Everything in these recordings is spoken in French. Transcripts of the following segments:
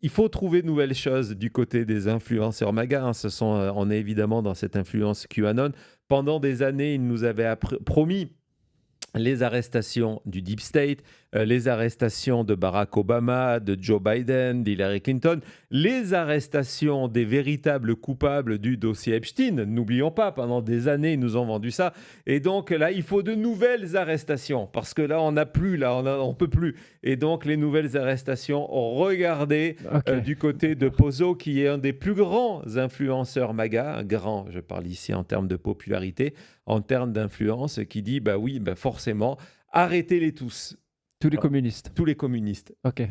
il faut trouver de nouvelles choses du côté des influenceurs MAGA. Hein. On est évidemment dans cette influence QAnon. Pendant des années, ils nous avaient promis les arrestations du Deep State, les arrestations de Barack Obama, de Joe Biden, d'Hillary Clinton, les arrestations des véritables coupables du dossier Epstein. N'oublions pas, pendant des années, ils nous ont vendu ça. Et donc là, il faut de nouvelles arrestations, parce que là, on n'a plus, là, on peut plus. Et donc, les nouvelles arrestations, regardez du côté de Pozo, qui est un des plus grands influenceurs MAGA, un grand, je parle ici en termes de popularité, en termes d'influence, qui dit, bah oui, bah forcément, arrêtez-les tous. Tous les communistes. Tous les communistes. Ok.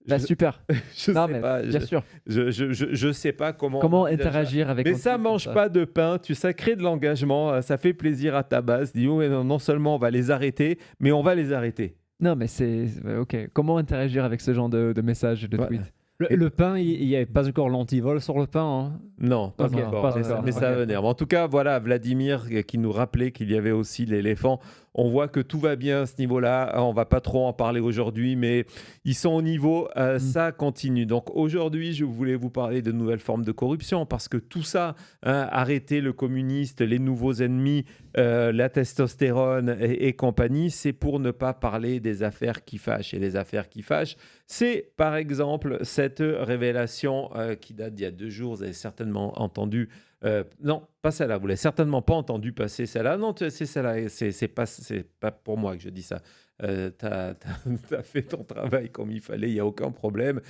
Bah, super. Je non, sais mais pas. Bien sûr. Je sais pas comment interagir avec. Mais ça mange pas de pain. Ça crée de l'engagement. Ça fait plaisir à ta base. Dis, oh, non seulement on va les arrêter, mais on va les arrêter. Non, mais c'est ok. Comment interagir avec ce genre de messages, de tweets? Le pain, il n'y avait pas encore l'antivol sur le pain. Hein. Non, pas encore. Mais ça va venir. En tout cas, voilà, Vladimir qui nous rappelait qu'il y avait aussi l'éléphant. On voit que tout va bien à ce niveau-là. On ne va pas trop en parler aujourd'hui, mais ils sont au niveau. Ça continue. Donc aujourd'hui, je voulais vous parler de nouvelles formes de corruption parce que tout ça, arrêter le communiste, les nouveaux ennemis, la testostérone et compagnie, c'est pour ne pas parler des affaires qui fâchent. Et les affaires qui fâchent, c'est par exemple cette révélation qui date d'il y a 2 jours. Vous avez certainement entendu. Non, pas celle-là. Vous l'avez certainement pas entendu passer celle-là. Non, c'est celle-là. C'est pas pour moi que je dis ça. T'as fait ton travail comme il fallait. Il n'y a aucun problème.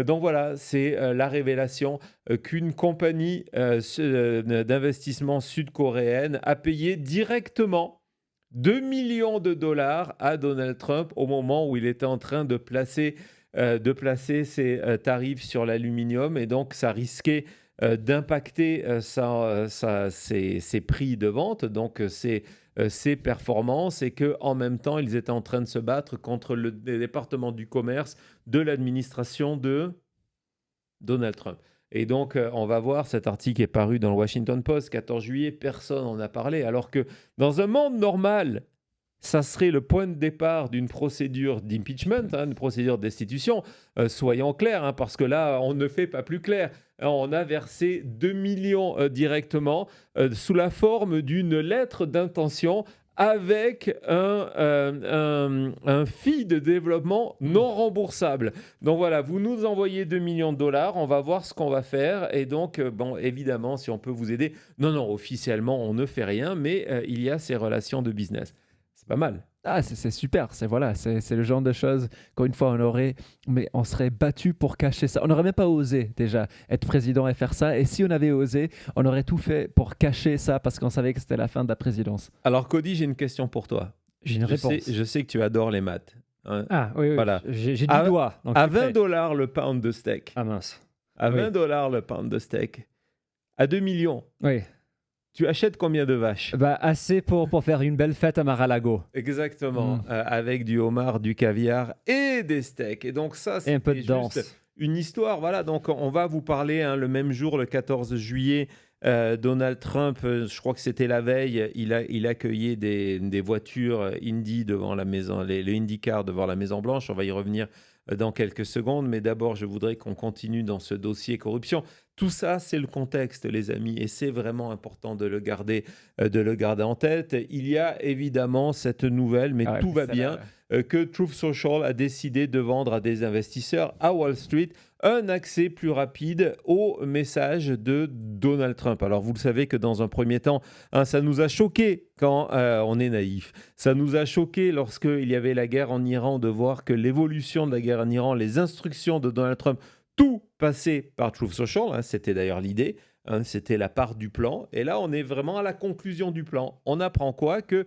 Donc voilà, c'est la révélation qu'une compagnie d'investissement sud-coréenne a payé directement 2 millions de dollars à Donald Trump au moment où il était en train de placer ses tarifs sur l'aluminium. Et donc, ça risquait d'impacter ses prix de vente, donc ses performances, et qu'en même temps, ils étaient en train de se battre contre le département du commerce de l'administration de Donald Trump. Et donc, on va voir, cet article est paru dans le Washington Post, 14 juillet, personne n'en a parlé, alors que dans un monde normal, ça serait le point de départ d'une procédure d'impeachment, une procédure de destitution. Soyons clairs, parce que là, on ne fait pas plus clair. On a versé 2 millions directement sous la forme d'une lettre d'intention avec un fee de développement non remboursable. Donc voilà, vous nous envoyez 2 millions de dollars, on va voir ce qu'on va faire. Et donc, bon, évidemment, si on peut vous aider. Non, officiellement, on ne fait rien, mais il y a ces relations de business. C'est pas mal. Ah, c'est super, c'est le genre de choses qu'une fois on serait battu pour cacher ça. On n'aurait même pas osé déjà être président et faire ça. Et si on avait osé, on aurait tout fait pour cacher ça parce qu'on savait que c'était la fin de la présidence. Alors Cody, j'ai une question pour toi. J'ai une réponse. Je sais que tu adores les maths. Hein. Ah oui, voilà. J'ai du doigt. Donc à $20 le pound de steak. Ah mince. À $20 le pound de steak. À 2 millions. Oui. Tu achètes combien de vaches? Assez pour faire une belle fête à Mar-a-Lago. Exactement, avec du homard, du caviar et des steaks. Et donc ça, c'est un peu de danse. Une histoire. Voilà, donc on va vous parler le même jour, le 14 juillet. Donald Trump, je crois que c'était la veille, il accueillait des voitures Indy devant la maison, les IndyCar devant la Maison Blanche. On va y revenir dans quelques secondes, mais d'abord, je voudrais qu'on continue dans ce dossier corruption. Tout ça, c'est le contexte, les amis, et c'est vraiment important de le garder en tête. Il y a évidemment cette nouvelle, mais tout va bien, que Truth Social a décidé de vendre à des investisseurs à Wall Street un accès plus rapide aux messages de Donald Trump. Alors, vous le savez que dans un premier temps, ça nous a choqué quand on est naïf. Ça nous a choqué lorsqu'il y avait la guerre en Iran, de voir que l'évolution de la guerre en Iran, les instructions de Donald Trump, tout passait par Truth Social. C'était d'ailleurs l'idée. C'était la part du plan. Et là, on est vraiment à la conclusion du plan. On apprend quoi? Que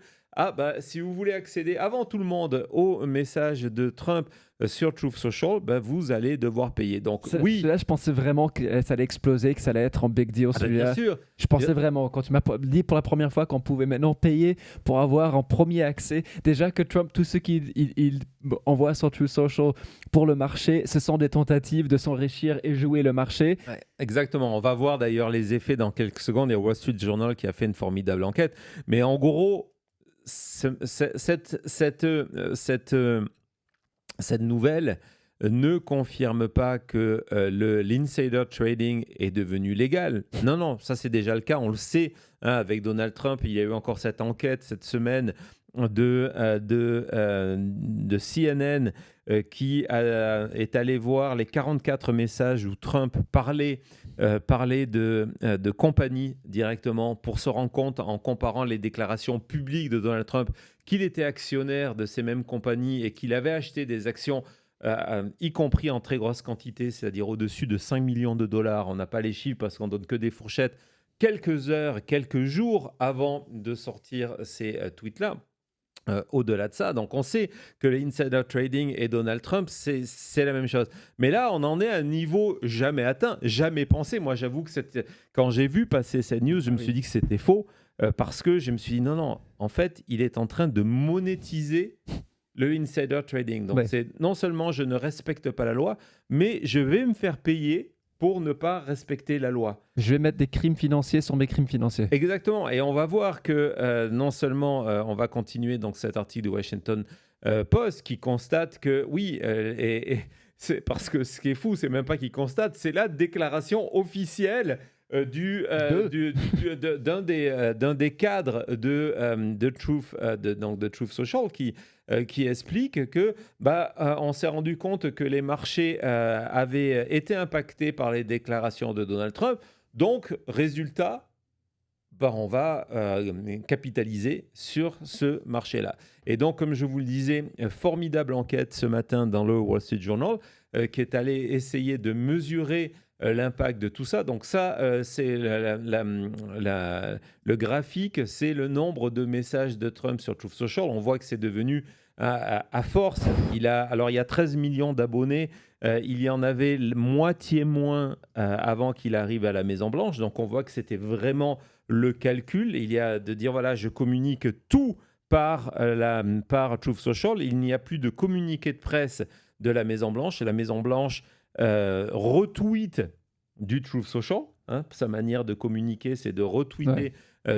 si vous voulez accéder avant tout le monde au message de Trump sur Truth Social, vous allez devoir payer. Donc oui. Là, je pensais vraiment que ça allait exploser, que ça allait être en big deal. Bien sûr. Je pensais vraiment, quand tu m'as dit pour la première fois qu'on pouvait maintenant payer pour avoir en premier accès, déjà que Trump, tout ce qu'il envoie sur Truth Social pour le marché, ce sont des tentatives de s'enrichir et jouer le marché. Ouais, exactement. On va voir d'ailleurs les effets dans quelques secondes. Il y a Wall Street Journal qui a fait une formidable enquête. Mais en gros, cette nouvelle ne confirme pas que l'insider trading est devenu légal. Non, ça c'est déjà le cas, on le sait. Avec Donald Trump, il y a eu encore cette enquête cette semaine de CNN qui est allé voir les 44 messages où Trump parlait de compagnies directement pour se rendre compte, en comparant les déclarations publiques de Donald Trump, qu'il était actionnaire de ces mêmes compagnies et qu'il avait acheté des actions, y compris en très grosse quantité, c'est-à-dire au-dessus de 5 millions de dollars. On n'a pas les chiffres parce qu'on donne que des fourchettes. Quelques heures, quelques jours avant de sortir ces tweets-là. Au-delà de ça, donc on sait que l'insider trading et Donald Trump, c'est la même chose. Mais là, on en est à un niveau jamais atteint, jamais pensé. Moi, j'avoue que quand j'ai vu passer cette news, je me suis dit que c'était faux, parce que je me suis dit non, en fait, il est en train de monétiser le insider trading. Donc, c'est non seulement je ne respecte pas la loi, mais je vais me faire payer pour ne pas respecter la loi. Je vais mettre des crimes financiers sur mes crimes financiers. Exactement. Et on va voir que non seulement on va continuer donc cet article du Washington Post qui constate que oui, et c'est parce que ce qui est fou, c'est même pas qu'il constate, c'est la déclaration officielle d'un des cadres de Truth, de Truth Social qui explique que on s'est rendu compte que les marchés avaient été impactés par les déclarations de Donald Trump. Donc, résultat, on va capitaliser sur ce marché-là. Et donc, comme je vous le disais, formidable enquête ce matin dans le Wall Street Journal qui est allé essayer de mesurer l'impact de tout ça. Donc ça, c'est le graphique, c'est le nombre de messages de Trump sur Truth Social. On voit que c'est devenu à force. Il y a 13 millions d'abonnés. Il y en avait moitié moins avant qu'il arrive à la Maison-Blanche. Donc on voit que c'était vraiment le calcul. Il y a de dire, voilà, je communique tout par Truth Social. Il n'y a plus de communiqué de presse de la Maison-Blanche. Et la Maison-Blanche retweet du Truth Social. Sa manière de communiquer, c'est de retweeter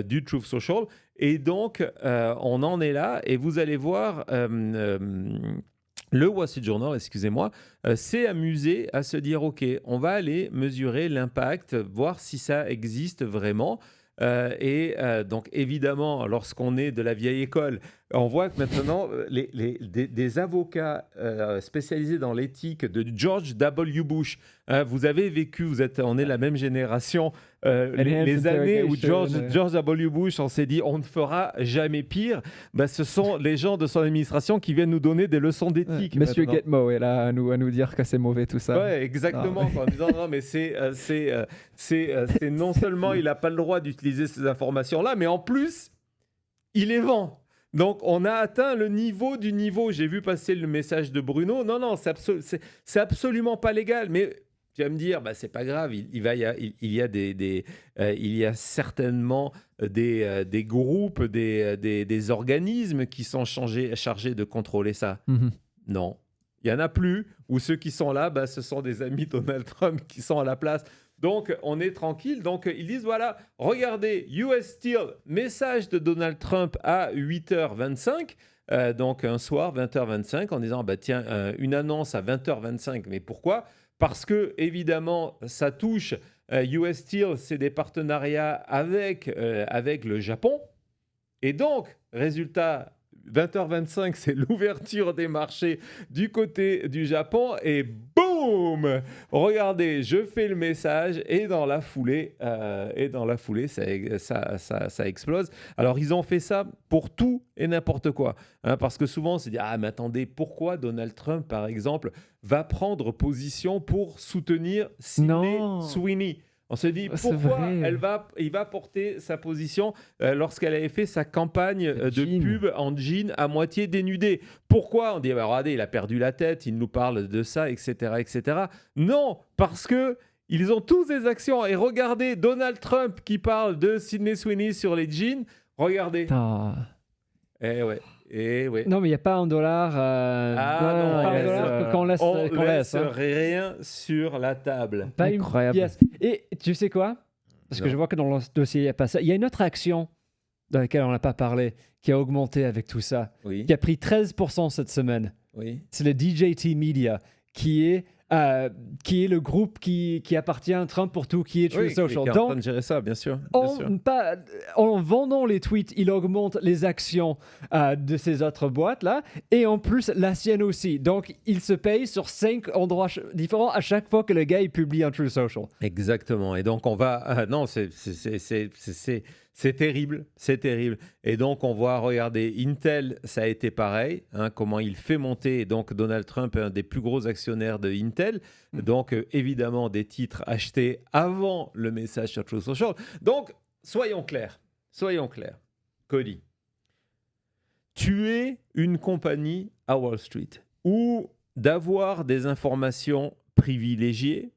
du Truth Social. Et donc, on en est là. Et vous allez voir, le Wall Street Journal, excusez-moi, s'est amusé à se dire, OK, on va aller mesurer l'impact, voir si ça existe vraiment. Donc, évidemment, lorsqu'on est de la vieille école, on voit que maintenant, des avocats spécialisés dans l'éthique de George W. Bush, vous avez vécu, on est la même génération, les années où George W. Bush, on s'est dit, on ne fera jamais pire. Ce sont les gens de son administration qui viennent nous donner des leçons d'éthique. Monsieur Gitmo est là à nous dire que c'est mauvais tout ça. Oui, exactement. En disant, non, mais c'est non seulement il n'a pas le droit d'utiliser ces informations-là, mais en plus, il les vend. Donc, on a atteint le niveau du niveau. J'ai vu passer le message de Bruno. Non, c'est absolument pas légal. Mais tu vas me dire, c'est pas grave. Il y a certainement des groupes, des organismes qui sont chargés de contrôler ça. Mm-hmm. Non, il y en a plus. Ou ceux qui sont là, ce sont des amis de Donald Trump qui sont à la place. Donc, on est tranquille. Donc, ils disent, voilà, regardez, US Steel, message de Donald Trump à 8h25. Donc, un soir, 20h25, en disant, tiens, une annonce à 20h25. Mais pourquoi ? Parce que, évidemment, ça touche US Steel, c'est des partenariats avec le Japon. Et donc, résultat, 20h25, c'est l'ouverture des marchés du côté du Japon. Et boum ! Regardez, je fais le message et dans la foulée, ça explose. Alors, ils ont fait ça pour tout et n'importe quoi. Parce que souvent, on se dit, mais attendez, pourquoi Donald Trump, par exemple, va prendre position pour soutenir Sydney Sweeney ? On se dit, pourquoi il va porter sa position lorsqu'elle avait fait sa campagne de pub en jean à moitié dénudé. Pourquoi ? On dit, regardez, il a perdu la tête, il nous parle de ça, etc. etc. Non, parce qu'ils ont tous des actions. Et regardez, Donald Trump qui parle de Sydney Sweeney sur les jeans. Regardez. Eh ouais. Non, mais il n'y a pas $1. Qu'on laisse. On laisse rien sur la table. Pas incroyable. Une pièce. Et tu sais quoi ? Parce que je vois que dans le dossier, il n'y a pas ça. Il y a une autre action dans laquelle on n'a pas parlé, qui a augmenté avec tout ça, qui a pris 13% cette semaine. Oui. C'est le DJT Media, qui est le groupe qui appartient à Trump pour tout, qui est Truth Social. Qui est en train de gérer ça, bien sûr. En vendant les tweets, il augmente les actions de ces autres boîtes-là, et en plus, la sienne aussi. Donc, il se paye sur 5 endroits différents à chaque fois que le gars il publie un Truth Social. Exactement. Et donc, on va... non, c'est terrible, c'est terrible. Et donc, on va regarder Intel, ça a été pareil, comment il fait monter. Et donc, Donald Trump est un des plus gros actionnaires de Intel. Donc, évidemment, des titres achetés avant le message sur Truth Social. Donc, soyons clairs. Cody, tu es une compagnie à Wall Street où d'avoir des informations privilégiées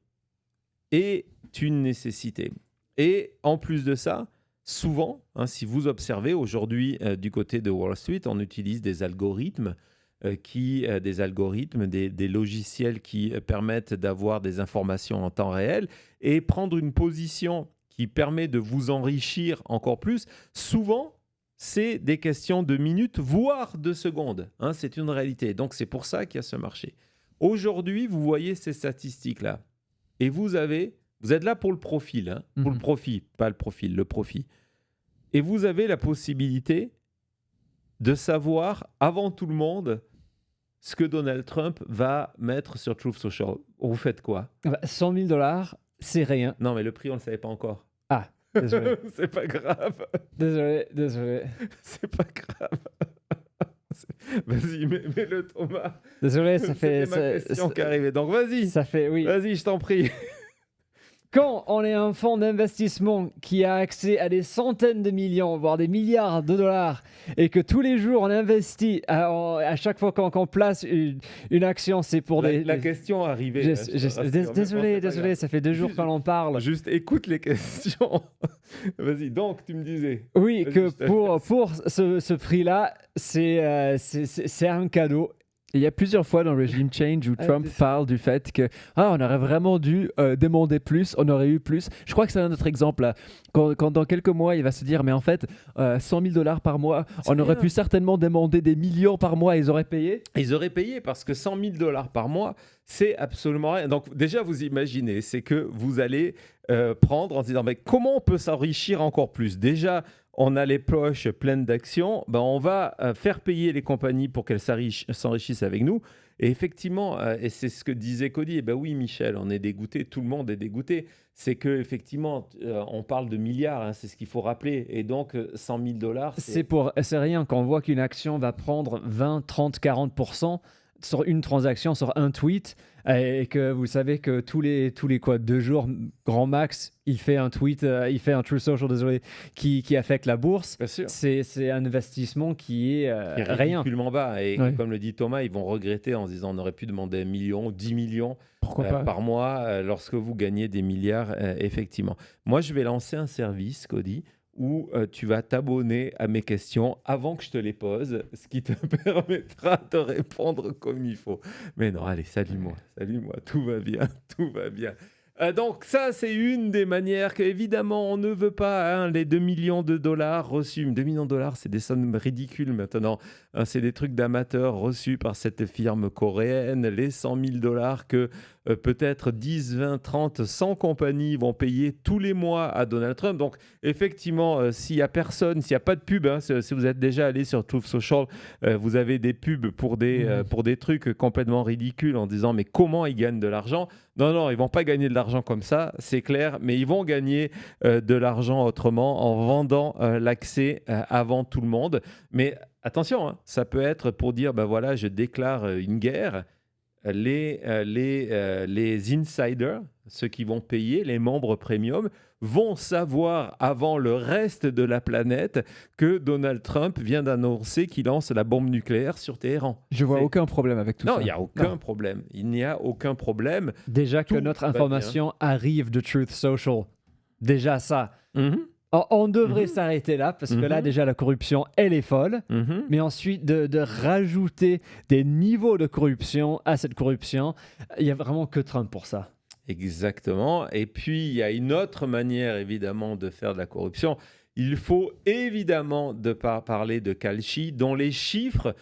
est une nécessité. Et en plus de ça, souvent, si vous observez aujourd'hui du côté de Wall Street, on utilise des algorithmes, des logiciels qui permettent d'avoir des informations en temps réel et prendre une position qui permet de vous enrichir encore plus. Souvent, c'est des questions de minutes, voire de secondes. C'est une réalité. Donc, c'est pour ça qu'il y a ce marché. Aujourd'hui, vous voyez ces statistiques-là. Et vous êtes là pour le profil, pour le profit, pas le profil, le profit. Et vous avez la possibilité de savoir avant tout le monde ce que Donald Trump va mettre sur Truth Social. Vous faites quoi? 100 000 $, c'est rien. Non, mais le prix, on ne le savait pas encore. Ah, désolé. C'est pas grave. Désolé. C'est pas grave. Vas-y, mets-le, Thomas. Désolé, ça fait... C'est ma question qui est arrivée. Donc, vas-y. Ça fait, oui. Vas-y, je t'en prie. Quand on est un fonds d'investissement qui a accès à des centaines de millions, voire des milliards de dollars, et que tous les jours on investit, à chaque fois qu'on place une action, c'est pour La question arrivée. Désolé, ça fait 2 jours qu'on en parle. Juste écoute les questions. Vas-y, donc tu me disais. Oui, que pour ce prix-là, c'est un cadeau. Il y a plusieurs fois dans le régime change où Trump parle du fait que on aurait vraiment dû demander plus, on aurait eu plus. Je crois que c'est un autre exemple là. Quand dans quelques mois il va se dire mais en fait 100 000 $ par mois, on aurait pu certainement demander des millions par mois et ils auraient payé. Ils auraient payé parce que 100 000 $ par mois, c'est absolument rien. Donc déjà vous imaginez, c'est que vous allez prendre en disant mais comment on peut s'enrichir encore plus? Déjà on a les poches pleines d'actions, on va faire payer les compagnies pour qu'elles s'enrichissent avec nous. Et effectivement, et c'est ce que disait Cody, oui Michel, on est dégoûté, tout le monde est dégoûté. C'est qu'effectivement, on parle de milliards, c'est ce qu'il faut rappeler. Et donc, 100 000 $, c'est rien quand on voit qu'une action va prendre 20, 30, 40% sur une transaction, sur un tweet, et que vous savez que tous les 2 jours, grand max, il fait un tweet, il fait un Truth Social, désolé, qui affecte la bourse. C'est un investissement qui est rien. Ridiculement bas. Et comme le dit Thomas, ils vont regretter en se disant on aurait pu demander 1 million, 10 millions par mois lorsque vous gagnez des milliards, effectivement. Moi, je vais lancer un service, Cody, où tu vas t'abonner à mes questions avant que je te les pose, ce qui te permettra de répondre comme il faut. Mais non, allez, salut-moi, tout va bien. Donc ça, c'est une des manières qu'évidemment, on ne veut pas, les 2 millions de dollars reçus. 2 millions de dollars, c'est des sommes ridicules maintenant. C'est des trucs d'amateurs reçus par cette firme coréenne. Les 100 000 $ que peut-être 10, 20, 30, 100 compagnies vont payer tous les mois à Donald Trump. Donc effectivement, s'il n'y a personne, s'il n'y a pas de pub, si vous êtes déjà allé sur Truth Social, vous avez des pubs pour des trucs complètement ridicules en disant mais comment ils gagnent de l'argent? Non, ils vont pas gagner de l'argent comme ça, c'est clair, mais ils vont gagner de l'argent autrement en vendant l'accès avant tout le monde. Mais attention, ça peut être pour dire, voilà, je déclare une guerre. Les insiders, ceux qui vont payer, les membres premium, vont savoir avant le reste de la planète que Donald Trump vient d'annoncer qu'il lance la bombe nucléaire sur Téhéran. Je vois aucun problème avec tout ça. Non, il n'y a aucun problème. Il n'y a aucun problème. Déjà que notre information arrive de Truth Social. Déjà ça. On devrait s'arrêter là, parce que là, déjà, la corruption, elle est folle. Mais ensuite, de rajouter des niveaux de corruption à cette corruption, il n'y a vraiment que Trump pour ça. Exactement. Et puis, il y a une autre manière, évidemment, de faire de la corruption. Il faut évidemment parler de Kalshi, dont les chiffres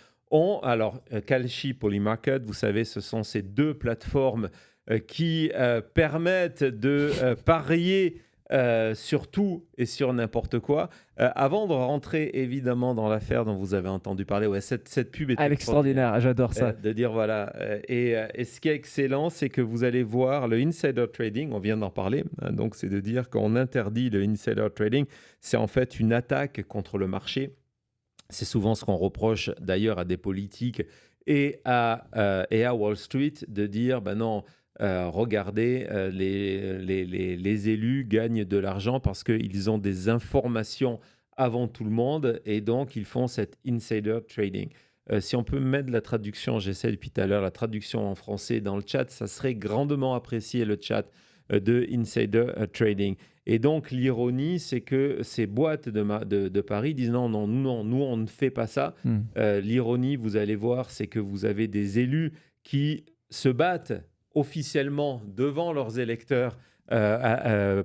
Alors, Kalshi, Polymarket, vous savez, ce sont ces deux plateformes qui permettent de parier sur tout et sur n'importe quoi. Avant de rentrer évidemment dans l'affaire dont vous avez entendu parler, cette pub est extraordinaire, j'adore ça. de dire voilà. Et ce qui est excellent, c'est que vous allez voir le insider trading, on vient d'en parler, hein, donc c'est de dire qu'on interdit le insider trading, c'est en fait une attaque contre le marché. C'est souvent ce qu'on reproche d'ailleurs à des politiques et à Wall Street de dire ben non, regardez, les élus gagnent de l'argent parce qu'ils ont des informations avant tout le monde et donc ils font cet insider trading. Si on peut mettre la traduction, j'essaie depuis tout à l'heure, la traduction en français dans le chat, ça serait grandement apprécié le chat de insider trading. Et donc l'ironie, c'est que ces boîtes de paris disent non, nous on ne fait pas ça. L'ironie, vous allez voir, c'est que vous avez des élus qui se battent officiellement devant leurs électeurs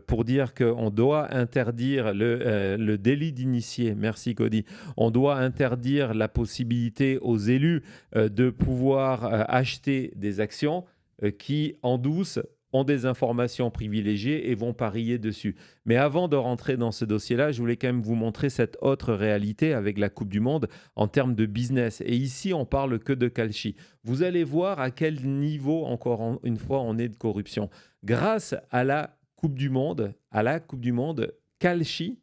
pour dire qu'on doit interdire le délit d'initié. Merci Cody. On doit interdire la possibilité aux élus de pouvoir acheter des actions qui, en douce, ont des informations privilégiées et vont parier dessus. Mais avant de rentrer dans ce dossier-là, je voulais quand même vous montrer cette autre réalité avec la Coupe du Monde en termes de business. Et ici, on parle que de Kalshi. Vous allez voir à quel niveau, encore une fois, on est de corruption. Grâce à la Coupe du Monde, Kalshi,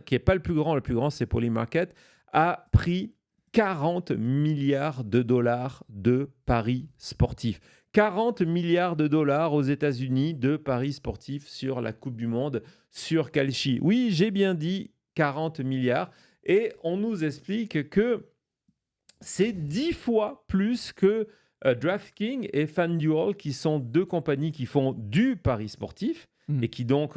qui n'est pas le plus grand c'est Polymarket, a pris 40 milliards de dollars de paris sportifs. 40 milliards de dollars aux États-Unis de paris sportifs sur la Coupe du Monde, sur Kalshi. Oui, j'ai bien dit 40 milliards. Et on nous explique que c'est 10 fois plus que DraftKings et FanDuel, qui sont deux compagnies qui font du pari sportif et qui donc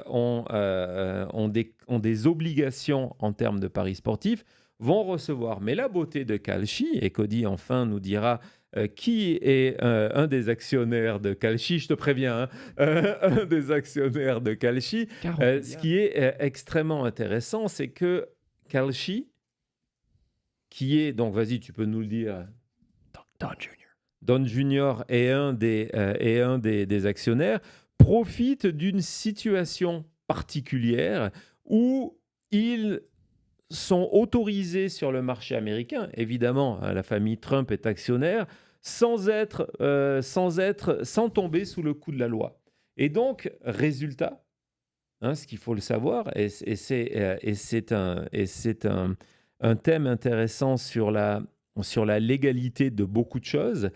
ont des obligations en termes de paris sportifs, vont recevoir. Mais la beauté de Kalshi, et Cody enfin nous dira qui est un des actionnaires de Kalshi, je te préviens, un des actionnaires de Kalshi. Ce qui est extrêmement intéressant, c'est que Kalshi, qui est, donc vas-y, tu peux nous le dire. Don Junior est un des actionnaires, profite d'une situation particulière où ils sont autorisés sur le marché américain. Évidemment, la famille Trump est actionnaire sans tomber sous le coup de la loi. Et donc, résultat, ce qu'il faut le savoir, et c'est un thème intéressant sur la légalité de beaucoup de choses,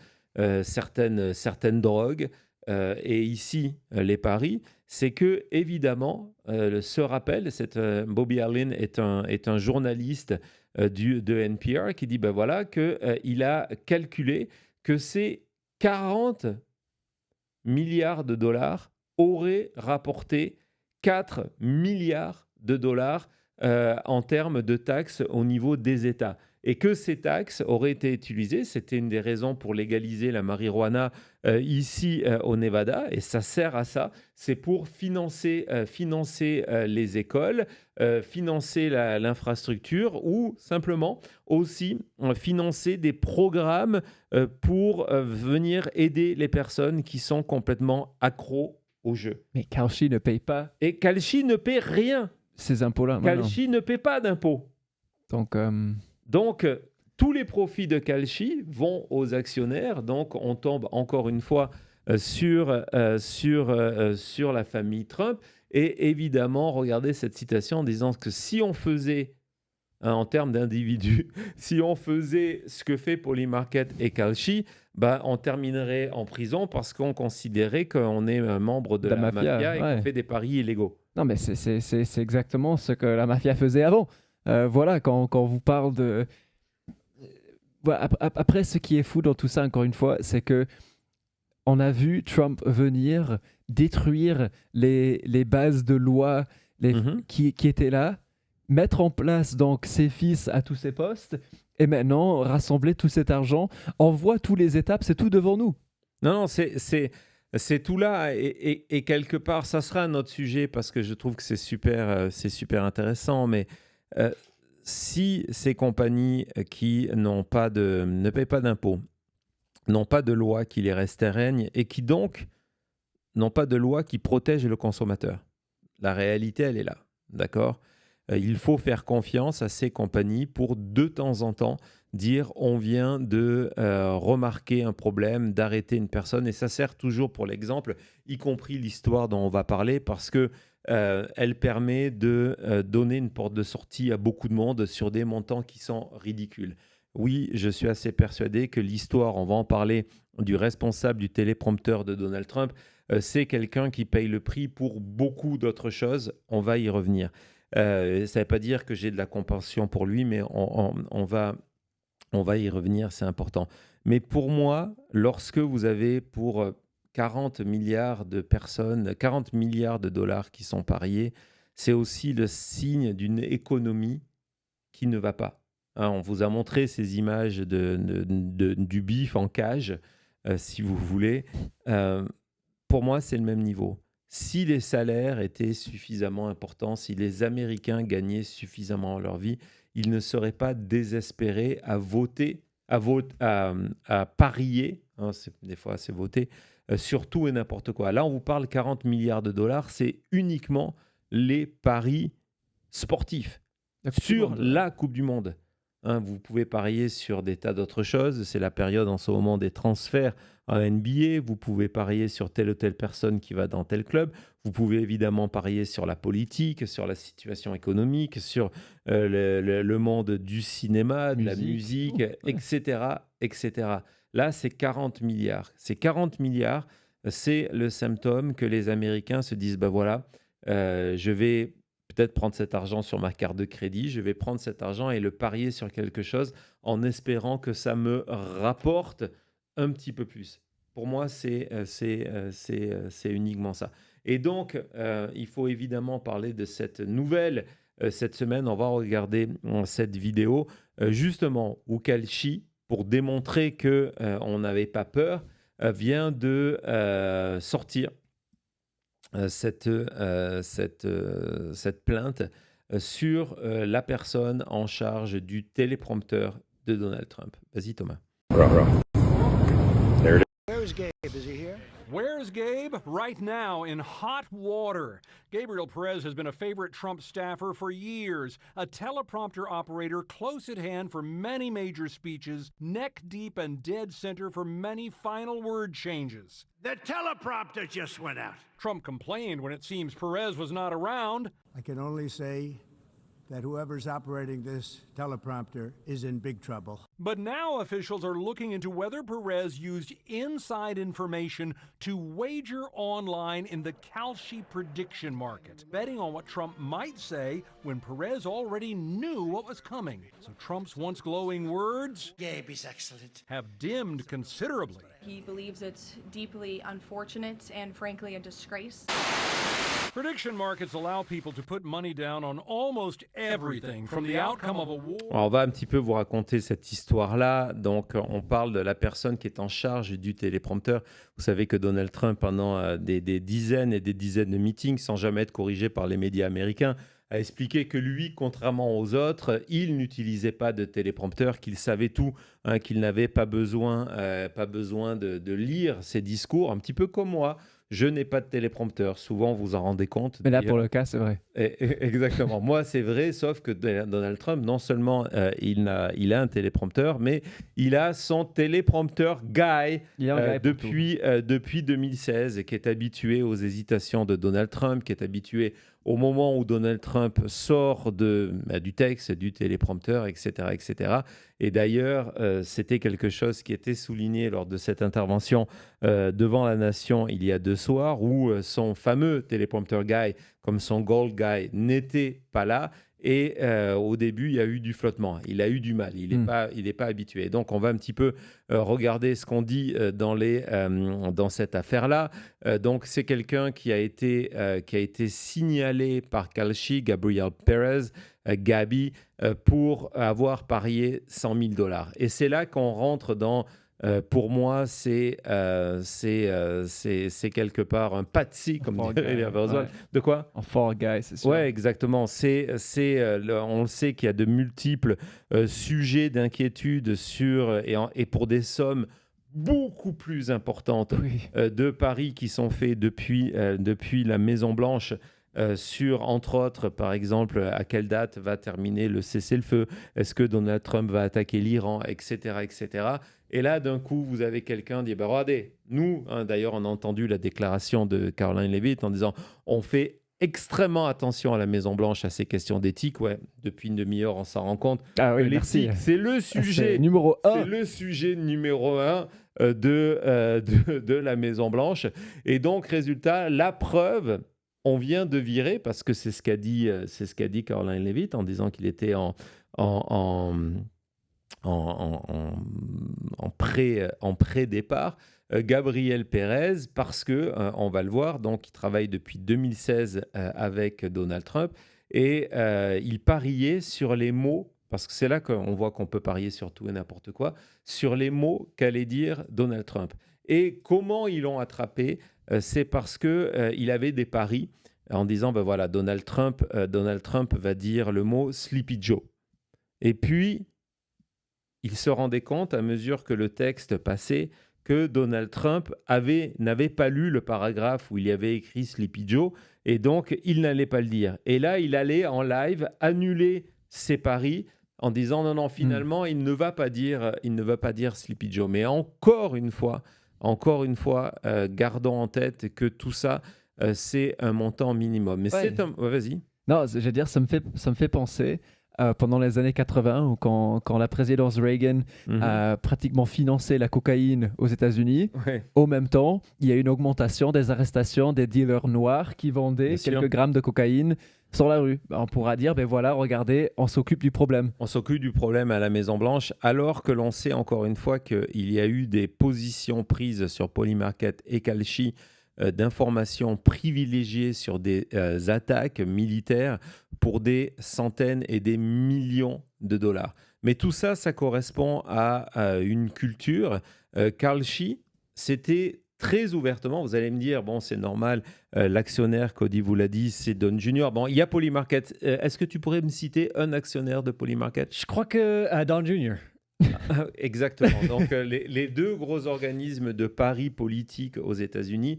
certaines drogues, et ici, les paris, c'est que, évidemment, ce rappel, Bobby Harlin est un journaliste de NPR qui dit voilà, qu'il a calculé que ces 40 milliards de dollars auraient rapporté 4 milliards de dollars en termes de taxes au niveau des États. Et que ces taxes auraient été utilisées, c'était une des raisons pour légaliser la marijuana ici au Nevada, et ça sert à ça, c'est pour financer les écoles, financer l'infrastructure, ou simplement aussi financer des programmes pour venir aider les personnes qui sont complètement accros au jeu. Mais Kalshi ne paye pas. Et Kalshi ne paie rien. Ces impôts-là. Kalshi ne paie pas d'impôts. Donc, tous les profits de Kalshi vont aux actionnaires. Donc, on tombe encore une fois sur la famille Trump. Et évidemment, regardez cette citation en disant que si on faisait, en termes d'individus, si on faisait ce que fait Polymarket et Kalshi, on terminerait en prison parce qu'on considérait qu'on est un membre de la mafia et qu'on fait des paris illégaux. Non, mais c'est exactement ce que la mafia faisait avant. Voilà, quand on vous parle de... Voilà, après, ce qui est fou dans tout ça, encore une fois, c'est que on a vu Trump venir détruire les bases de loi qui étaient là, mettre en place donc ses fils à tous ses postes, et maintenant rassembler tout cet argent. On voit toutes les étapes, c'est tout devant nous. Non, c'est tout là, et quelque part, ça sera un autre sujet parce que je trouve que c'est super intéressant, mais si ces compagnies qui ne payent pas d'impôts, n'ont pas de loi qui les restreignent et qui donc n'ont pas de loi qui protège le consommateur. La réalité, elle est là, d'accord ? Il faut faire confiance à ces compagnies pour de temps en temps dire on vient de remarquer un problème, d'arrêter une personne, et ça sert toujours pour l'exemple, y compris l'histoire dont on va parler, parce que elle permet de donner une porte de sortie à beaucoup de monde sur des montants qui sont ridicules. Oui, je suis assez persuadé que l'histoire, on va en parler, du responsable du téléprompteur de Donald Trump, c'est quelqu'un qui paye le prix pour beaucoup d'autres choses. On va y revenir. Ça ne veut pas dire que j'ai de la compassion pour lui, mais on va y revenir, c'est important. Mais pour moi, lorsque vous avez pour 40 milliards de personnes, 40 milliards de dollars qui sont pariés, c'est aussi le signe d'une économie qui ne va pas. Hein, on vous a montré ces images du bif en cage, si vous voulez. Pour moi, c'est le même niveau. Si les salaires étaient suffisamment importants, si les Américains gagnaient suffisamment leur vie, ils ne seraient pas désespérés à voter, à parier, hein, des fois c'est voter, sur tout et n'importe quoi. Là, on vous parle 40 milliards de dollars, c'est uniquement les paris sportifs sur la Coupe du Monde. Hein, vous pouvez parier sur des tas d'autres choses. C'est la période en ce moment des transferts en NBA. Vous pouvez parier sur telle ou telle personne qui va dans tel club. Vous pouvez évidemment parier sur la politique, sur la situation économique, sur le monde du cinéma, de la musique, etc., etc. Là, c'est 40 milliards. Ces 40 milliards, c'est le symptôme que les Américains se disent, ben voilà, je vais peut-être prendre cet argent sur ma carte de crédit, je vais prendre cet argent et le parier sur quelque chose en espérant que ça me rapporte un petit peu plus. Pour moi, c'est uniquement ça. Et donc, il faut évidemment parler de cette nouvelle. Cette semaine, on va regarder cette vidéo, justement, où Kalshi, pour démontrer qu'on n'avait pas peur, vient de sortir cette plainte sur la personne en charge du téléprompteur de Donald Trump. Vas-y, Thomas. Where's Gabe? Is he here? Where's Gabe? Right now, in hot water. Gabriel Perez has been a favorite Trump staffer for years, a teleprompter operator close at hand for many major speeches, neck deep and dead center for many final word changes. The teleprompter just went out. Trump complained when it seems Perez was not around. I can only say that whoever's operating this teleprompter is in big trouble. But now officials are looking into whether Perez used inside information to wager online in the Kalshi prediction market, betting on what Trump might say when Perez already knew what was coming. So Trump's once glowing words, Gabe is excellent, have dimmed considerably. He believes it's deeply unfortunate and frankly a disgrace. Prediction markets allow people to put money down on almost everything from the outcome of a war. Alors, on va un petit peu vous raconter cette histoire-là. Donc, on parle de la personne qui est en charge du téléprompteur. Vous savez que Donald Trump, pendant des dizaines et des dizaines de meetings, sans jamais être corrigé par les médias américains, a expliqué que lui, contrairement aux autres, il n'utilisait pas de téléprompteur, qu'il savait tout, hein, qu'il n'avait pas besoin de lire ses discours, un petit peu comme moi. Je n'ai pas de téléprompteur. Souvent, vous en rendez compte. Mais là, pour le cas, c'est vrai. Exactement. Moi, c'est vrai, sauf que Donald Trump, non seulement il a un téléprompteur, mais il a son téléprompteur guy depuis 2016, qui est habitué aux hésitations de Donald Trump, qui est habitué au moment où Donald Trump sort du texte, du téléprompteur, etc., etc. Et d'ailleurs, c'était quelque chose qui était souligné lors de cette intervention devant la nation il y a 2 soirs, où son fameux téléprompteur guy, comme son gold guy, n'était pas là. Et au début, il y a eu du flottement. Il a eu du mal. Il n'est pas habitué. Donc, on va un petit peu regarder ce qu'on dit dans cette affaire-là. Donc, c'est quelqu'un qui a été signalé par Kalshi, Gabriel Perez, Gabi, pour avoir parié $100 000. Et c'est là qu'on rentre dans Pour moi, c'est quelque part un patsy, comme Fall dirait guy, Eliav Oswald. ouais. De quoi? En Fall Guy, c'est sûr. Ouais, exactement. On le sait qu'il y a de multiples sujets d'inquiétude et pour des sommes beaucoup plus importantes Oui. de paris qui sont faits depuis la Maison-Blanche sur, entre autres, par exemple, à quelle date va terminer le cessez-le-feu, est-ce que Donald Trump va attaquer l'Iran, etc., etc. Et là, d'un coup, vous avez quelqu'un qui dit, bah, regardez, nous, d'ailleurs, on a entendu la déclaration de Caroline Leavitt en disant, on fait extrêmement attention à la Maison-Blanche, à ces questions d'éthique. Ouais, depuis une demi-heure, on s'en rend compte. Ah oui, L'éthique, merci. c'est le C'est sujet numéro c'est 1. le sujet numéro 1 de la Maison-Blanche. Et donc, résultat, la preuve, on vient de virer, parce que c'est ce qu'a dit Caroline Leavitt en disant qu'il était en pré-départ, Gabriel Pérez, parce que, on va le voir, donc il travaille depuis 2016 avec Donald Trump, et il pariait sur les mots, parce que c'est là qu'on voit qu'on peut parier sur tout et n'importe quoi, sur les mots qu'allait dire Donald Trump. Et comment ils l'ont attrapé? C'est parce qu'il avait des paris en disant, ben voilà, Donald Trump va dire le mot Sleepy Joe. Et puis, il se rendait compte, à mesure que le texte passait, que Donald Trump n'avait pas lu le paragraphe où il y avait écrit Sleepy Joe, et donc il n'allait pas le dire. Et là, il allait en live annuler ses paris en disant non, finalement, il ne va pas dire Sleepy Joe. Mais encore une fois, gardons en tête que tout ça, c'est un montant minimum. Mais Ouais. vas-y. Non, je veux dire, ça me fait penser pendant les années 80, où quand la présidence Reagan a pratiquement financé la cocaïne aux États-Unis. Ouais. Au même temps, il y a une augmentation des arrestations des dealers noirs qui vendaient Bien sûr. quelques grammes de cocaïne sur la rue. On pourra dire, ben voilà, regardez, on s'occupe du problème. On s'occupe du problème à la Maison-Blanche, alors que l'on sait encore une fois qu'il y a eu des positions prises sur Polymarket et Kalshi d'informations privilégiées sur des attaques militaires pour des centaines et des millions de dollars. Mais tout ça, ça correspond à une culture. Kalshi, c'était très ouvertement, vous allez me dire, bon, c'est normal, l'actionnaire, Cody vous l'a dit, c'est Don Junior. Bon, il y a Polymarket. Est-ce que tu pourrais me citer un actionnaire de Polymarket? Je crois que Don Jr. Exactement. Donc, les deux gros organismes de paris politiques aux États-Unis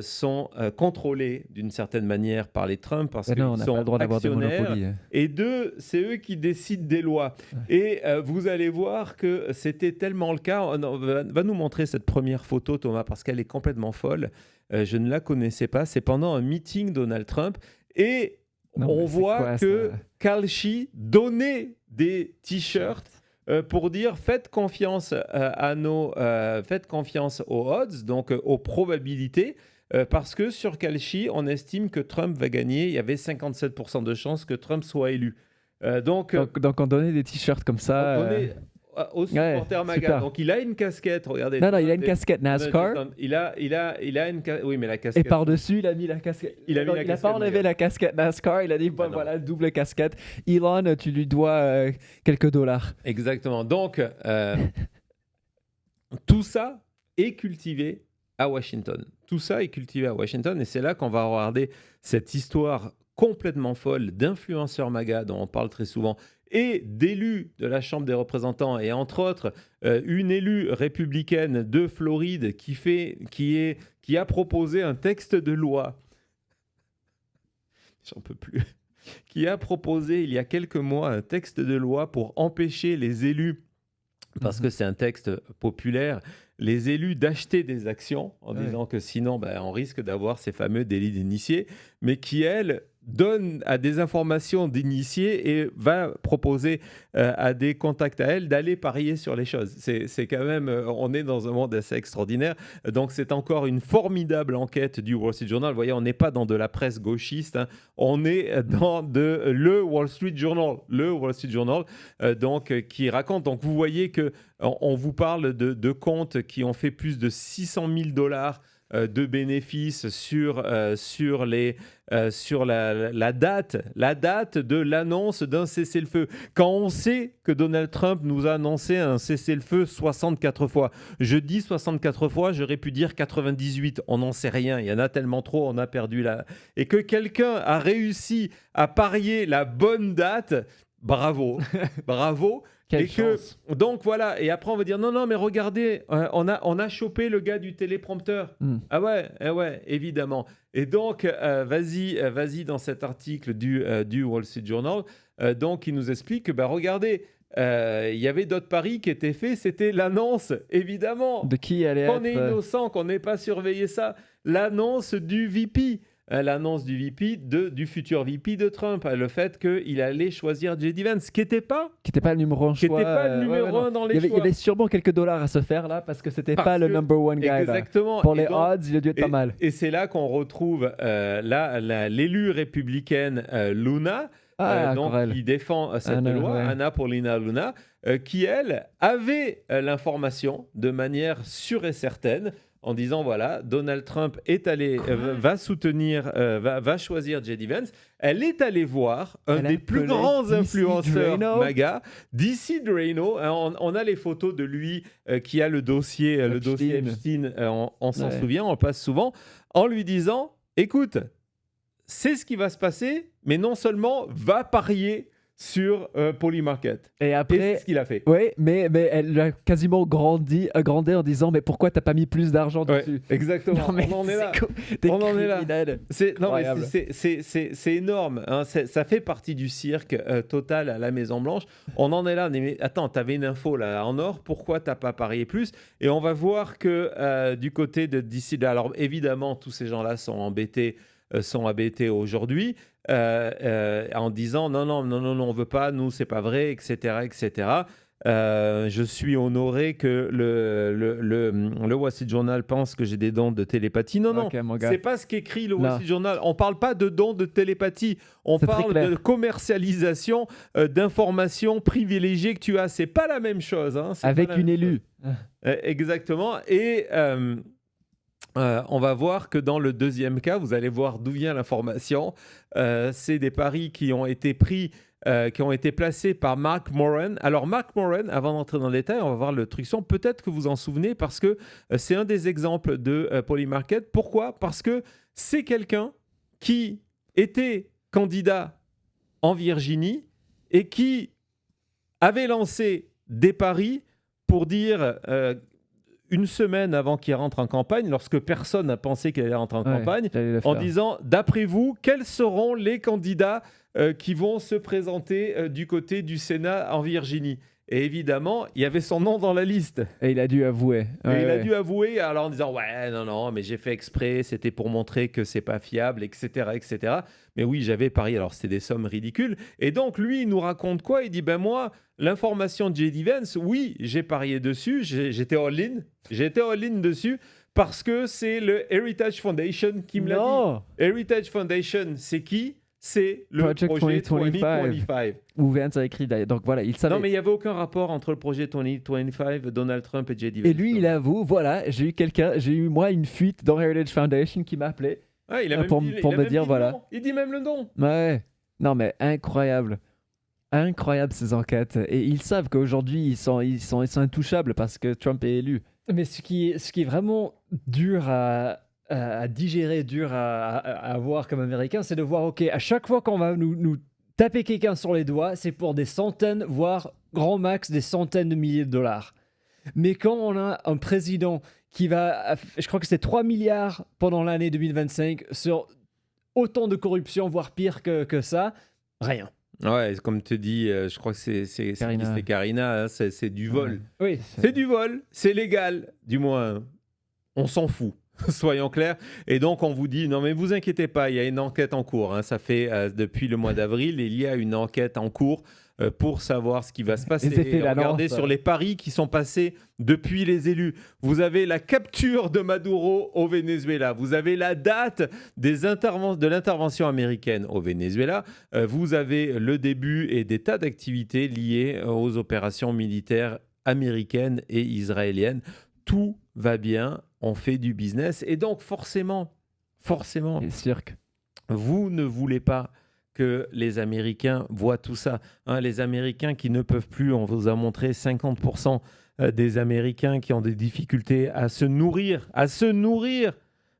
sont contrôlés d'une certaine manière par les Trump parce Ben qu'ils non, on n'a sont pas le droit d'avoir de actionnaires. monopoly. Et deux, c'est eux qui décident des lois. Et vous allez voir que c'était tellement le cas. Va nous montrer cette première photo, Thomas, parce qu'elle est complètement folle. Je ne la connaissais pas. C'est pendant un meeting Donald Trump. Et Non, on mais c'est voit quoi, que ça? Kalshi donnait des t-shirts pour dire faites confiance faites confiance aux odds, donc aux probabilités, parce que sur Kalshi, on estime que Trump va gagner. Il y avait 57% de chances que Trump soit élu. Donc on donnait des t-shirts comme ça. on donnait au supporter MAGA. super. Donc il a une casquette, regardez. Non, il a une casquette NASCAR. Il a une casquette. Oui, mais la casquette. Et par-dessus, il a mis la casquette. Il a mis la il n'a casquette pas enlevé MAGA. la casquette NASCAR. Il a dit, bon, Ah non. voilà, double casquette. Elon, tu lui dois quelques dollars. Exactement. Donc, tout ça est cultivé à Washington. Tout ça est cultivé à Washington. Et c'est là qu'on va regarder cette histoire complètement folle d'influenceurs MAGA dont on parle très souvent et d'élus de la Chambre des représentants et entre autres une élue républicaine de Floride qui a proposé un texte de loi. J'en peux plus. Qui a proposé il y a quelques mois un texte de loi pour empêcher les élus, parce que c'est un texte populaire, les élus d'acheter des actions en disant que sinon on risque d'avoir ces fameux délits d'initiés, mais qui, elle, donne à des informations d'initiés et va proposer à des contacts à elle d'aller parier sur les choses. C'est quand même, on est dans un monde assez extraordinaire. Donc c'est encore une formidable enquête du Wall Street Journal. Vous voyez, on n'est pas dans de la presse gauchiste, hein. On est dans le Wall Street Journal. Le Wall Street Journal, qui raconte. Donc vous voyez que on vous parle de comptes qui ont fait plus de 600 000 $ de bénéfices sur la date de l'annonce d'un cessez-le-feu. Quand on sait que Donald Trump nous a annoncé un cessez-le-feu 64 fois, je dis 64 fois, j'aurais pu dire 98, on n'en sait rien, il y en a tellement trop, on a perdu la... Et que quelqu'un a réussi à parier la bonne date, bravo, bravo. Quelle Et que, chance. donc voilà, et après on va dire non, mais regardez, on a chopé le gars du téléprompteur. Ah ouais, évidemment. Et donc, vas-y dans cet article du Wall Street Journal. Donc, il nous explique que, regardez, il y avait d'autres paris qui étaient faits. C'était l'annonce, évidemment. De qui allait Qu'on est être innocent, qu'on n'ait pas surveillé ça. L'annonce du VP. L'annonce du VP, du futur VP de Trump. Le fait qu'il allait choisir J.D. Vance, qui n'était pas le numéro 1 qui choix. n'était pas le numéro 1 dans les Il y choix. avait sûrement quelques dollars à se faire là parce que c'était Parce pas le que- number one guy. là. Exactement. Pour Et les donc- odds, il a dû être pas mal. Et c'est là qu'on retrouve l'élue républicaine Luna, donc, Corel. qui défend cette Anna, loi, ouais. Anna Paulina Luna, qui, elle, avait l'information de manière sûre et certaine en disant, voilà, Donald Trump est allé, va soutenir, va choisir J.D. Vance. Elle est allée voir un Elle a des plus appelé grands DC influenceurs Draino. MAGA, DC Draino. On a les photos de lui qui a le dossier Epstein, on s'en Ouais. souvient, on le passe souvent, en lui disant, écoute, c'est ce qui va se passer, mais non seulement va parier sur Polymarket. Et Et après, c'est ce qu'il a fait. oui, mais elle a quasiment grandi en disant mais pourquoi t'as pas mis plus d'argent Ouais, dessus. exactement. Non, mais on en est là. T'es On en est là. criminel. Non, mais Incroyable. c'est énorme. Hein. Ça fait partie du cirque total à la Maison-Blanche. On en est là. Mais attends, tu avais une info là en or. Pourquoi tu n'as pas parié plus? Et on va voir que du côté de DC, alors évidemment, tous ces gens-là sont embêtés aujourd'hui en disant non, on veut pas, nous, c'est pas vrai, etc., etc. Je suis honoré que le Wall Street Journal pense que j'ai des dons de télépathie. Non, Ok, mon gars. c'est pas ce qu'écrit le Wall Non. Street Journal. On parle pas de dons de télépathie. On C'est très parle clair. de commercialisation d'informations privilégiées que tu as. C'est pas la même chose. Hein. C'est Avec pas la une même chose. élue. Exactement. Et on va voir que dans le deuxième cas, vous allez voir d'où vient l'information. C'est des paris qui ont été pris, qui ont été placés par Mark Moran. Alors, Mark Moran, avant d'entrer dans le détail, on va voir le truc son. Peut-être que vous en souvenez parce que c'est un des exemples de Polymarket. Pourquoi? Parce que c'est quelqu'un qui était candidat en Virginie et qui avait lancé des paris pour dire une semaine avant qu'il rentre en campagne, lorsque personne n'a pensé qu'il allait rentrer en Ouais, campagne, j'allais le en faire. disant, d'après vous, quels seront les candidats qui vont se présenter du côté du Sénat en Virginie? Et évidemment, il y avait son nom dans la liste. Et il a dû avouer. Et il a dû avouer alors en disant ouais non mais j'ai fait exprès, c'était pour montrer que c'est pas fiable, etc. Mais oui, j'avais parié, alors c'était des sommes ridicules. Et donc lui il nous raconte quoi? Il dit ben moi l'information de J.D. Vance, oui j'ai parié dessus, j'étais all-in dessus parce que c'est le Heritage Foundation qui me l'a dit. Non. Heritage Foundation, c'est qui? C'est le Project projet 2025. 2025. Où Vance a écrit d'ailleurs. Donc voilà, il savait. Non mais il n'y avait aucun rapport entre le projet 2025, Donald Trump et J.D. Vance. Et lui, il avoue, voilà, j'ai eu moi une fuite dans Heritage Foundation qui m'a appelé. Ah, il a même pour dit- me il a même dire, dit le voilà. nom. Il dit même le nom. Ouais. Non mais incroyable. Incroyable ces enquêtes. Et ils savent qu'aujourd'hui, ils sont intouchables parce que Trump est élu. Mais ce qui est vraiment dur à digérer, dur à voir comme américain, c'est de voir, ok, à chaque fois qu'on va nous taper quelqu'un sur les doigts, c'est pour des centaines, voire grand max des centaines de milliers de dollars. Mais quand on a un président qui va, je crois que c'est 3 milliards pendant l'année 2025 sur autant de corruption, voire pire que ça, rien. Ouais, comme te dis, je crois que c'est Karina. c'était Karina, hein, c'est du vol. Oui. C'est du vol, c'est légal, du moins. On s'en fout, soyons clairs. Et donc, on vous dit, non mais vous inquiétez pas, il y a une enquête en cours. Hein, ça fait depuis le mois d'avril, il y a une enquête en cours pour savoir ce qui va se passer. Ils aient fait Et l'annonce. regardez sur les paris qui sont passés depuis les élus. Vous avez la capture de Maduro au Venezuela. Vous avez la date de l'intervention américaine au Venezuela. Vous avez le début et des tas d'activités liées aux opérations militaires américaines et israéliennes. Tout va bien. on fait du business. Et donc, forcément, Et le cirque. vous ne voulez pas que les Américains voient tout ça. Hein, les Américains qui ne peuvent plus, on vous a montré 50% des Américains qui ont des difficultés à se nourrir,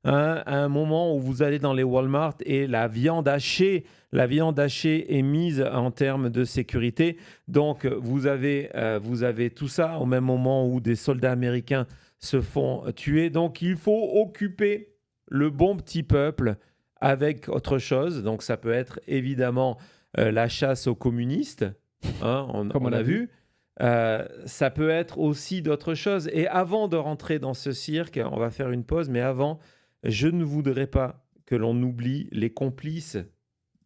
hein, à un moment où vous allez dans les Walmart et la viande hachée est mise en termes de sécurité. Donc, vous avez tout ça au même moment où des soldats américains se font tuer. Donc, il faut occuper le bon petit peuple avec autre chose. Donc, ça peut être évidemment la chasse aux communistes, hein, Comme on a a vu. Ça peut être aussi d'autres choses. Et avant de rentrer dans ce cirque, on va faire une pause, mais avant, je ne voudrais pas que l'on oublie les complices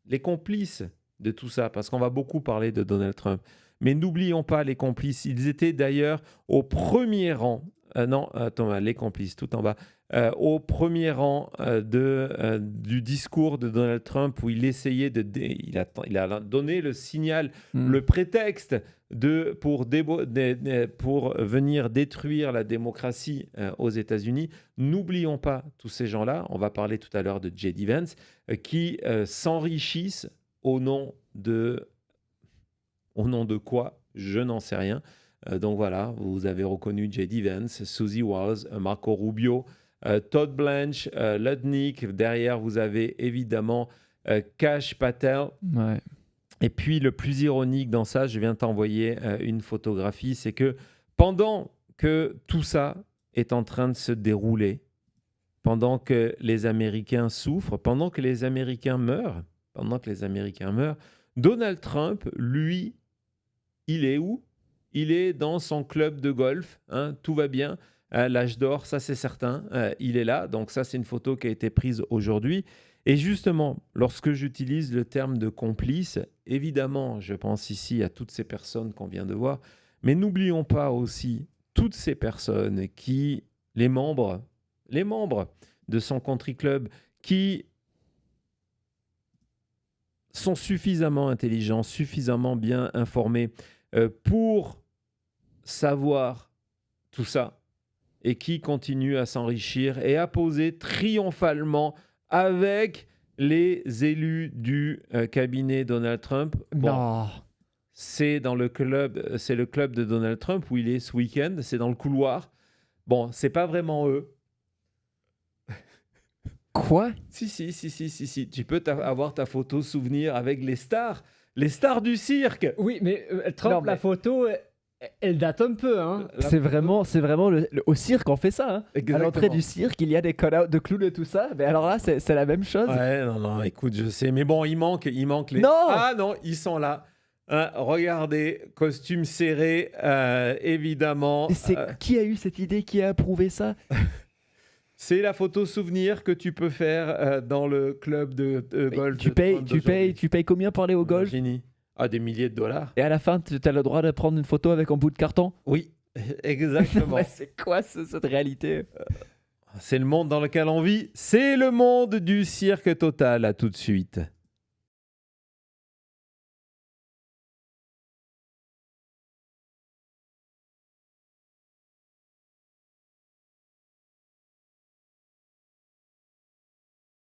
de tout ça, parce qu'on va beaucoup parler de Donald Trump. Mais n'oublions pas les complices. Ils étaient d'ailleurs au premier rang. Les complices, tout en bas. Au premier rang du discours de Donald Trump où il essayait il a donné le signal, le prétexte pour venir détruire la démocratie aux États-Unis. N'oublions pas tous ces gens-là. On va parler tout à l'heure de J.D. Vance qui s'enrichissent au nom de quoi? Je n'en sais rien. Donc voilà, vous avez reconnu J.D. Vance, Susie Wiles, Marco Rubio, Todd Blanche, Lutnick. Derrière, vous avez évidemment Kash Patel. Ouais. Et puis, le plus ironique dans ça, je viens de t'envoyer une photographie, c'est que pendant que tout ça est en train de se dérouler, pendant que les Américains souffrent, pendant que les Américains meurent, Donald Trump, lui, il est où? Il est dans son club de golf, hein, tout va bien. L'âge d'or, ça c'est certain, il est là. Donc ça, c'est une photo qui a été prise aujourd'hui. Et justement, lorsque j'utilise le terme de complice, évidemment, je pense ici à toutes ces personnes qu'on vient de voir, mais n'oublions pas aussi toutes ces personnes les membres de son country club, qui sont suffisamment intelligents, suffisamment bien informés pour savoir tout ça, et qui continuent à s'enrichir et à poser triomphalement avec les élus du cabinet Donald Trump. Bon, Non. c'est le club de Donald Trump où il est ce week-end, c'est dans le couloir. Bon, c'est pas vraiment eux. Quoi? Si. Tu peux avoir ta photo souvenir avec les stars du cirque. Oui, mais Trump, Non, mais- la photo, elle date un peu. Hein. C'est vraiment au cirque on fait ça. Hein. À Exactement. l'entrée du cirque, il y a des cut-outs de clowns et tout ça. Mais alors là, c'est la même chose. Ouais, non, écoute, je sais. Mais bon, il manque les... Non. Ah non, ils sont là. Hein, regardez, costume serré, évidemment. Qui a eu cette idée? Qui a approuvé ça? C'est la photo souvenir que tu peux faire dans le club de golf. Tu payes combien pour aller au golf? Fini. Ah, des milliers de dollars. Et à la fin, tu as le droit de prendre une photo avec un bout de carton? Oui, exactement. Ouais, c'est quoi cette réalité? C'est le monde dans lequel on vit. C'est le monde du cirque total. À tout de suite.